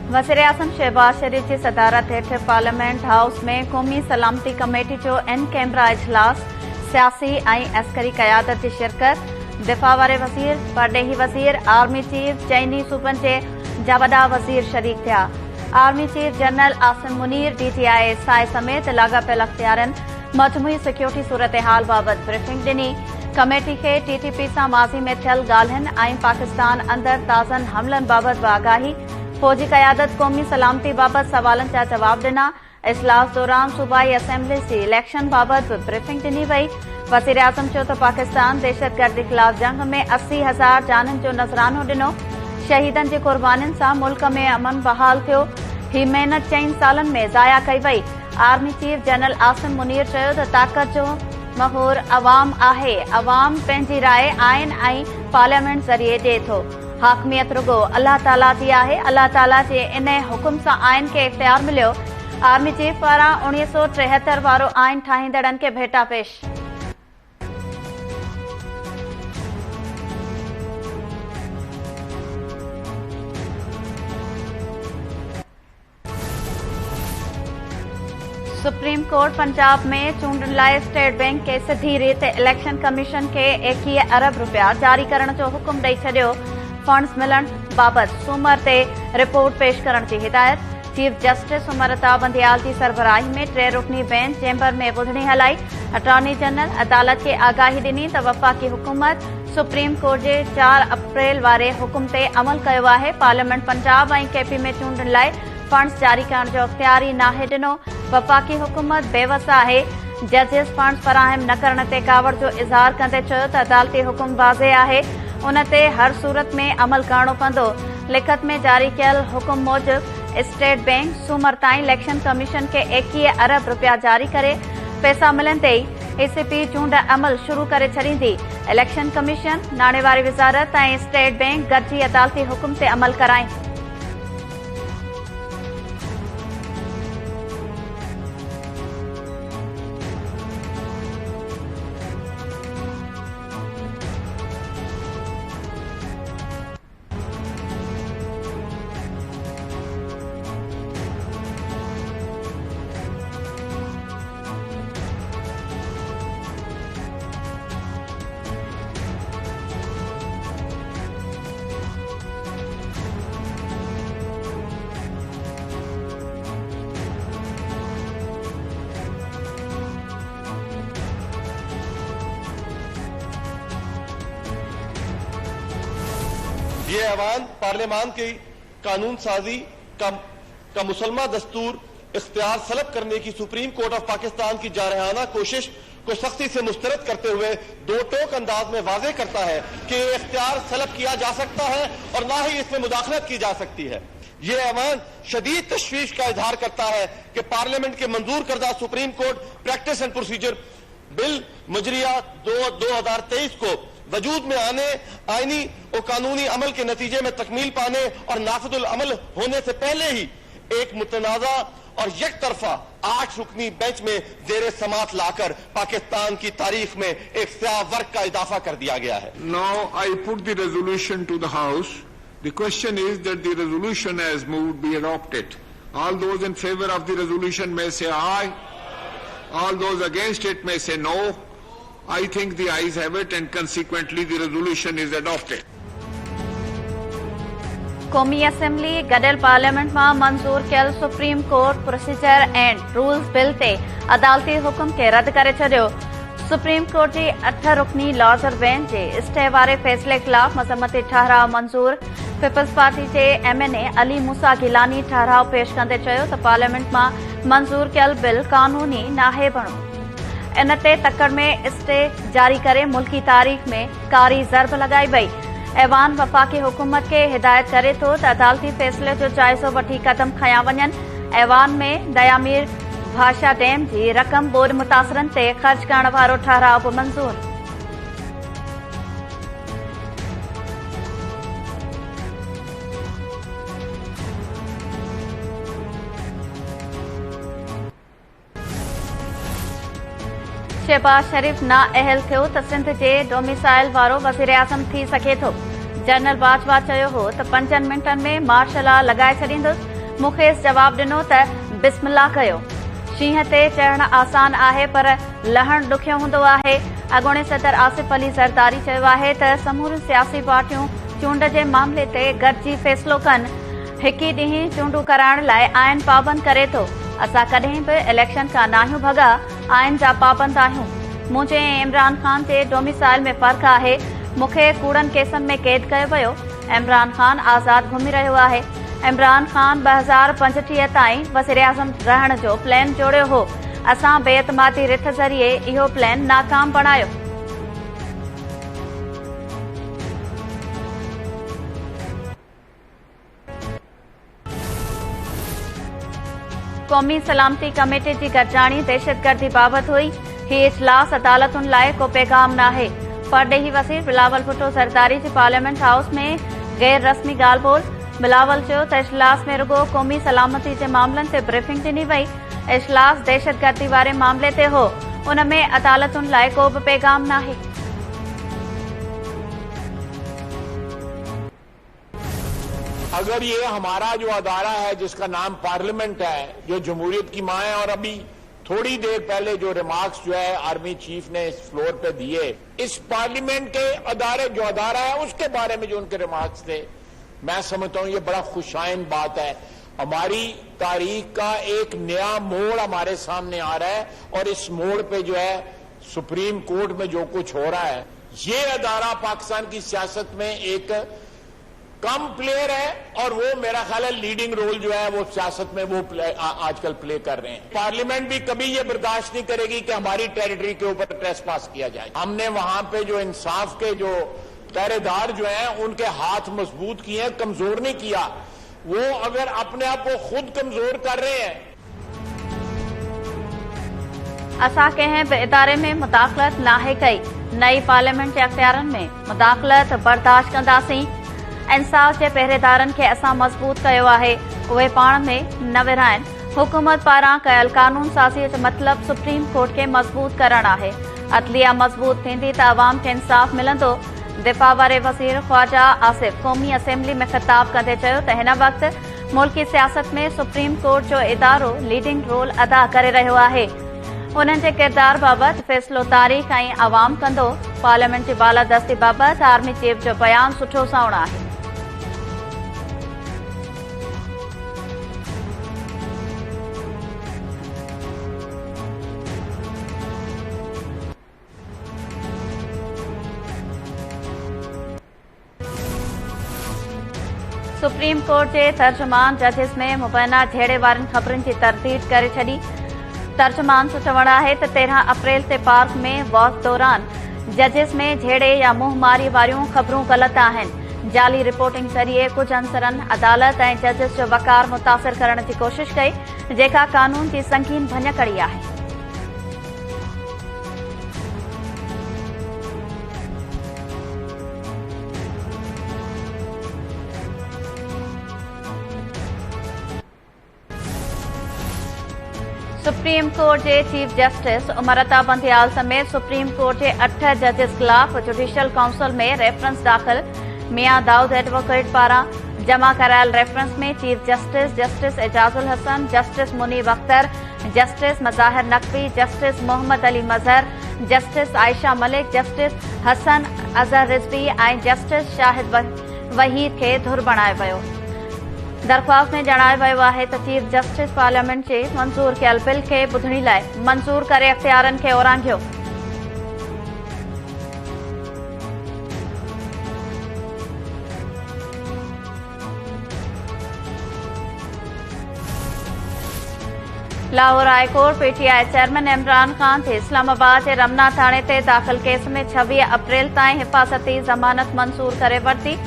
वज़ीर आज़म शहबाज शरीफ की सदारत हेठ पार्लियामेंट हाउस में क़ौमी सलामती कमेटी जो इन कैमरा इजलास सियासी ऐं अस्करी क़यादत की शिरकत दिफ़ा वारे वज़ीर परडेही वज़ीर आर्मी चीफ चइनी सूबनि जे जा वॾा वज़ीर शरीक थिया। Army chief general Asim Munir DTI साए समेत लाॻापियल अख़्तियारनि मजमूई सिक्योरिटी सूरतहाल बाबति ब्रीफिंग ॾिनी। कमेटी खे TTP सां माज़ी में थियल ॻाल्हियुनि ऐं पाकिस्तान अंदरि ताज़नि हमलनि बाबति बि आगाही। फौजी क़यादत क़ौमी सलामती बाबति सवालनि जा जवाब ॾिना। इजलास दौरान सूबाई असेंबली जी इलेक्शन बाबति बि ब्रीफिंग ॾिनी वई। वज़ीर आज़म चयो त पाकिस्तान दहशतगर्दी ख़िलाफ़ जंग में 80,000 जाननि जो नज़रानो ॾिनो। शहीदनि जी क़ुर्बानियुनि सां मुल्क में अमन बहाल थियो। ही महिनत 4 सालनि में ज़ाया कई वई। Army chief general Asim Munir चयो त ताक़त जो महूर अवाम आहे। अवाम पंहिंजी राय आइन ऐं पार्लियामेंट ज़रिए ॾिए थो। हाकमियत रुगो अल्लाह ताला जी आहे। अल्लाह ताला जे इन हुकुम सां आइन खे इख्तियार मिलियो। आर्मी चीफ पारां 1973 वारो आइन ठाहींदड़नि खे भेटा पेश। सुप्रीम कोर्ट पंजाब में चूंडनि लाइ स्टेट बैंक के सिधी रीत इलेक्शन कमीशन के 21 अरब रुपया जारी करण जो हुकुम ॾेई छॾियो। फंड्स मिलण बाबति सूमर ते रिपोर्ट पेश करण जी हिदायत। चीफ जस्टिस उमर अता बंदियाल की सरबराही में 3 रुकनी बेंच चैम्बर में ॿुधणी हलाई। अटॉर्नी जनरल अदालत खे आगाही ॾिनी त वफ़ाक़ी हुकूमत सुप्रीम कोर्ट जे 4 अप्रैल वारे हुकुम ते अमल कयो आहे। पार्लियामेंट पंजाब ऐं KP में चूंडनि लाइ फंड्स जारी करण जो इख्तियार ई नाहे ॾिनो। वफ़ाक़ी हुकूमत बेवस आहे। जजिस फंड्स फराहम न करण ते कावड़ जो इज़हार कंदे चयो त अदालती हुकुम वाज़े आहे। उन ते हर सूरत में अमल करणो पवंदो। लिखत में जारी कयल हुकुम मूजिब स्टेट बैंक सूमर ताईं इलेक्शन कमीशन के 21 अरब रुपया जारी करे। पैसा मिलंदे ई ACP चूंड अमल शुरू करे छॾींदी। इलेक्शन कमीशन नाणेवारी वज़ारत ऐं स्टेट बैंक गॾिजी अदालती हुकुम ते अमल कराइनि। ये ऐवान पार्लियामान की कानून साजी का मुसलमा दस्तूर इख्तियार सलब करने की सुप्रीम कोर्ट ऑफ पाकिस्तान की जारहाना कोशिश को सख्ती से मुस्तरद करते हुए दो टोक अंदाज में वाजे करता है कि इख्तियार सलब किया जा सकता है और ना ही इसमें मुदाखलत की जा सकती है। ये ऐवान शदीद तशवीश का इजहार करता है कि पार्लियामेंट के मंजूर करदा Supreme Court Practice and Procedure Bill मुजरिया 2023 को वजूद में आने, आईनी और कानूनी अमल के नतीजे में तकमील पाने और नाफिजुल अमल होने से पहले ही एक मुतनाज़ा और एक तरफा 8 रुकनी बेंच में जेर समात लाकर पाकिस्तान की तारीख में एक स्याह वर्क का इजाफा कर दिया गया है। Now I put the resolution to the House. The question is that the resolution as moved be adopted. All those in favor of the resolution may say aye. All those against it may say no. I think the ayes have it and consequently the resolution is adopted. क़ौमी assembly गॾियल parliament मां मंज़ूर कयल supreme court procedure and rules bill ते अदालती हुकुम खे रद्द करे छॾियो। सुप्रीम कोर्ट जी 8 रुकनी लॉजर बेंच जे स्टे वारे फ़ैसिले ख़िलाफ़ मज़म्मती ठहराव मंज़ूर। पीपल्स पार्टी जे MNA अली मूसा गिलानी ठहराव पेश कंदे चयो त पार्लियामेंट मां मंज़ूर कयल बिल कानूनी नाहे बणो। इन ते तकड़ में स्टे जारी करे मुल्की तारीख़ में कारी ज़रब लगाई वई। ऐवान वफ़ाक़ी हुकूमत खे हिदायत करे थो त अदालती फ़ैसिले जो जाइज़ो वठी कदम खयां वञनि। ऐवान में दयामीर भाषा डैम जी रक़म बोर्ड मुतासिरनि ते ख़र्च करण वारो ठहराव बि मंज़ूर। शहबाज शरीफ नाअहल थियो त सिंध जे डोमिसाइल वारो वज़ीर आज़म थी सघे थो। जनरल बाजवा चयो हो त 5 मिंटनि में मार्शल लॉ लॻाए छॾींदुसि। मुखेस जवाब ॾिनो त बिस्मिल्लाह कयो। शींहं ते चढ़ण आसान आहे पर लहण ॾुखियो हूंदो आहे। अॻूणे सदर आसिफ अली ज़रदारी चयो आहे त समूरियूं सियासी पार्टियूं चूंड जे मामले ते गॾिजी फ़ैसिलो कनि। हिक ई ॾींहुं चूंडूं कराइण लाइ आइन पाबंद करे थो। असां कॾहिं बि इलेक्शन खां नाहियूं भॻा आइन जा पाबंद आहियूं। मुंहिंजे ऐं इमरान ख़ान जे डोमिसाइल में फ़र्क़ु आहे। मूंखे कूड़नि केसनि में क़ैद कयो वियो। इमरान ख़ान आज़ाद घुमी रहियो आहे। इमरान ख़ान 2025 ताईं वज़ीर आज़म रहण जो प्लान जोड़ियो हो। असां बेइतमादी रिथ ज़रिए इहो प्लान नाकाम बणायो। क़ौमी सलामती कमेटी जी गॾिजाणी दहशतगर्दी बाबति हुई। ही इजलास अदालतुनि लाइ को पैगाम नाहे। परॾेही वज़ीर बिलावल भुट्टो ज़रदारी जी पार्लियामेंट हाउस में गैर रस्मी ॻाल्हि ॿोल। बिलावल चयो त इजलास में रुगो क़ौमी सलामती जे मामलनि ते ब्रीफिंग ॾिनी वई। इजलास दहशतगर्दी वारे मामले ते हो। उन में अदालतुनि लाइ को बि पैगाम नाहे। अगर ये हमारा जो अदारा है जिसका नाम पार्लियामेंट है, जो जमहूरियत की मां है, और अभी थोड़ी देर पहले जो रिमार्क्स जो है आर्मी चीफ ने इस फ्लोर पे दिए, इस पार्लियामेंट के अदारे जो अदारा है उसके बारे में जो उनके रिमार्क्स थे, मैं समझता हूं ये बड़ा खुशाइन बात है। हमारी तारीख का एक नया मोड़ हमारे सामने आ रहा है और इस मोड़ पे जो है सुप्रीम कोर्ट में जो कुछ हो रहा है, ये अदारा पाकिस्तान की सियासत में एक कम प्लेयर है और वो मेरा ख्याल है लीडिंग रोल जो है वो सियासत में वो आजकल प्ले कर रहे हैं। पार्लियामेंट भी कभी ये बर्दाश्त नहीं करेगी कि हमारी टेरिटरी के ऊपर ट्रेसपास किया जाए। हमने वहां पे जो इंसाफ के जो पहरेदार जो हैं उनके हाथ मजबूत किए हैं, कमजोर नहीं किया। वो अगर अपने आप को खुद कमजोर कर रहे हैं। असां कंहिं बि इदारे में मुदाख़लत नाहे कई। नई पार्लियामेंट जे अख़्तियारनि में मुदाख़लत बर्दाश्त कंदासीं। इंसाफ जे पहरेदारनि खे असां मज़बूत कयो आहे। उहे पाण में न विरहाइनि। हुकूमत पारां कयल कानून साज़ीअ जो मतिलबु सुप्रीम कोर्ट खे मज़बूत करणु आहे। अदलिया मज़बूत थींदी त अवाम खे इंसाफ मिलंदो। दिफ़ा वारे वज़ीर ख्वाजा आसिफ क़ौमी असेंबली में ख़िताब कंदे चयो त हिन वक़्ति मुल्की सियासत में सुप्रीम कोर्ट जो इदारो लीडिंग रोल अदा करे रहियो आहे। उन्हनि जे किरदार बाबति फ़ैसिलो तारीख़ ऐं अवाम कंदो। पार्लियामेंट जी बालादस्ती बाबति आर्मी चीफ जो बयान सुठो साउण आहे। सुप्रीम कोर्ट जे तर्जुमान जजिस में मुबैना झेड़े वारनि ख़बरुनि जी तरदीद करे छॾी। तर्जुमान जो चवणु आहे त 13 अप्रैल ते पार्क में वॉक दौरान जजिस में झेड़े या मुंहमारी वारियूं ख़बरूं ग़लति आहिनि। जाली रिपोर्टिंग ज़रिए कुझु अंसरनि अदालत ऐं जजिस जो वक़ार मुतासिर करण जी कोशिश कई, जेका कानून जी संगीन भञकड़ी आहे। सुप्रीम कोर्ट जे चीफ जस्टिस उमर अता बंदयाल समेत सुप्रीम कोर्ट जे 8 जजिस ख़िलाफ़ जुडिशियल काउंसिल में रेफरेंस दाख़िल। मियां दाऊद एडवोकेट पारां जमा करायल रेफरेंस में chief justice, justice Ijazul Ahsan, justice Munib Akhtar, justice Mazahir Naqvi, justice Muhammad Ali Mazhar, justice Ayesha Malik, justice Hasan Azhar Rizvi ऐं जस्टिस शाहिद वहीद खे धुर बणायो वियो। दरख़्वास्त में जणायो वियो आहे त चीफ जस्टिस पार्लियामेंट जे मंज़ूर कयल बिल खे ॿुधणी लाइ मंज़ूर करे अख़्तियारनि खे ओरांघियो। Lahore high court PTI chairman Imran Khan ते इस्लामाबाद जे रमना थाणे ते दाख़िल केस में 26 अप्रैल ताईं हिफ़ाज़ती ज़मानत मंज़ूर करे वरिती।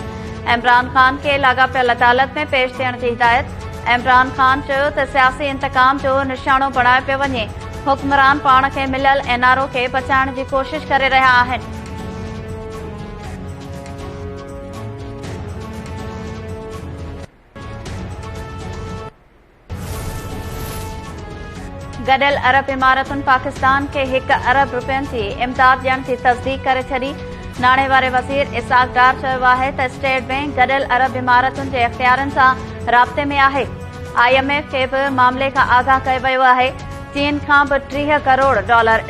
इमरान ख़ान खे लाॻापियल अदालत में पेश थियण जी हिदायत। इमरान ख़ान चयो त सियासी इंतकाम जो निशानो बणायो पियो वञे। हुक्मरान पाण खे मिलियल एनआरओ खे बचाइण जी कोशिश करे रहिया आहिनि। गॾियल अरब इमारतुनि पाकिस्तान खे 1 अरब रुपयनि जी इमदाद ॾियण जी तस्दीक करे छॾी। नाणे वारे वज़ीर इसाक डार चयो आहे त स्टेट बैंक गॾियल अरब इमारतुनि जे इख़्तियारनि सां राब्ते में आहे। IMF खे बि मामले खां आगाह कयो वियो आहे। चीन खां बि $30 करोड़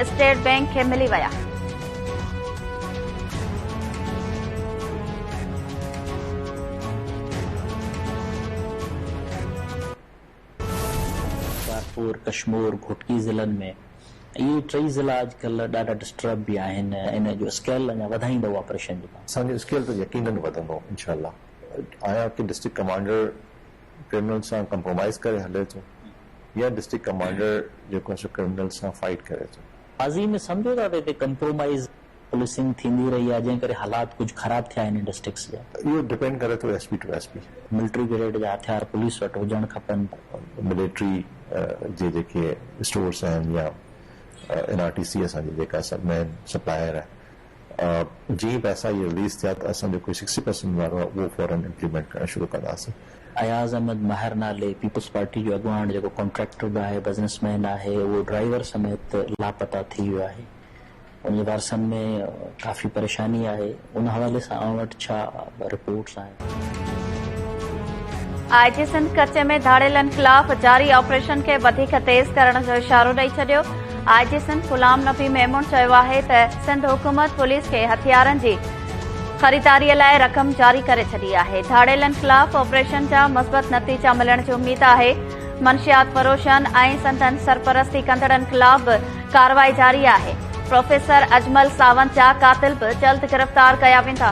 स्टेट बैंक खे मिली विया। कश्मीर घोटकी ज़िलनि में इहे 3 ज़िला अॼुकल्ह ॾाढा डिस्टर्ब बि आहिनि। इन जो स्केल अञा वधाईंदो ऑपरेशन जो? असांजो स्केल त यकीनन वधंदो इंशाअल्लाह। आया कि डिस्ट्रिक्ट कमांडर क्रिमिनल सां कंप्रोमाइज़ करे हले थो या डिस्ट्रिक्ट कमांडर जेको आहे क्रिमिनल सां फाइट करे थो। माज़ी में सम्झो था त हिते कंप्रोमाइज़ पुलिसिंग थींदी रही आहे, जंहिं करे हालात कुझु ख़राब थिया आहिनि डिस्ट्रिक्ट्स जा? इहो डिपेंड करे थो SP to SP। Military grade जा हथियार पुलिस वटि हुजण खपनि। मिलिट्री जे जेके स्टोर्स आहिनि या NRTC असांजी जेका मेन सप्लायर आहे, जीअं पैसा इहे रिलीज़ थिया त असां जेको 60% वारो आहे उहो फौरन इम्प्लीमेंट करणु शुरू कंदासीं। अयाज़ अहमद महर नाले पीपल्स पार्टी जो अॻुवाण जेको कॉन्ट्रैक्टर बि आहे, बिज़नेसमैन आहे, उहो ड्राइवर समेत लापता थी वियो आहे। उन वारसनि में काफ़ी परेशानी आहे। उन हवाले सां आउं वटि छा रिपोर्ट्स आहिनि? IG सिंध कचे में धाड़ेलनि ख़िलाफ़ जारी ऑपरेशन खे वधीक तेज़ करण जो इशारो ॾेई छॾियो। IG सिंध गुलाम नबी मेमून चयो आहे त सिंध हुकूमत पुलिस खे हथियारनि जी ख़रीदारीअ लाइ रक़म जारी करे छॾी आहे। धाड़ेलनि ख़िलाफ़ ऑपरेशन जा मुस्बत नतीजा मिलण जी उमीद आहे। मंशियात फरोशनि ऐं संदन सरपरस्ती कंदड़नि ख़िलाफ़ बि कार्रवाई जारी आहे। प्रोफेसर अजमल सावंत जा कातिल बि जल्द गिरफ़्तार कया वेंदा।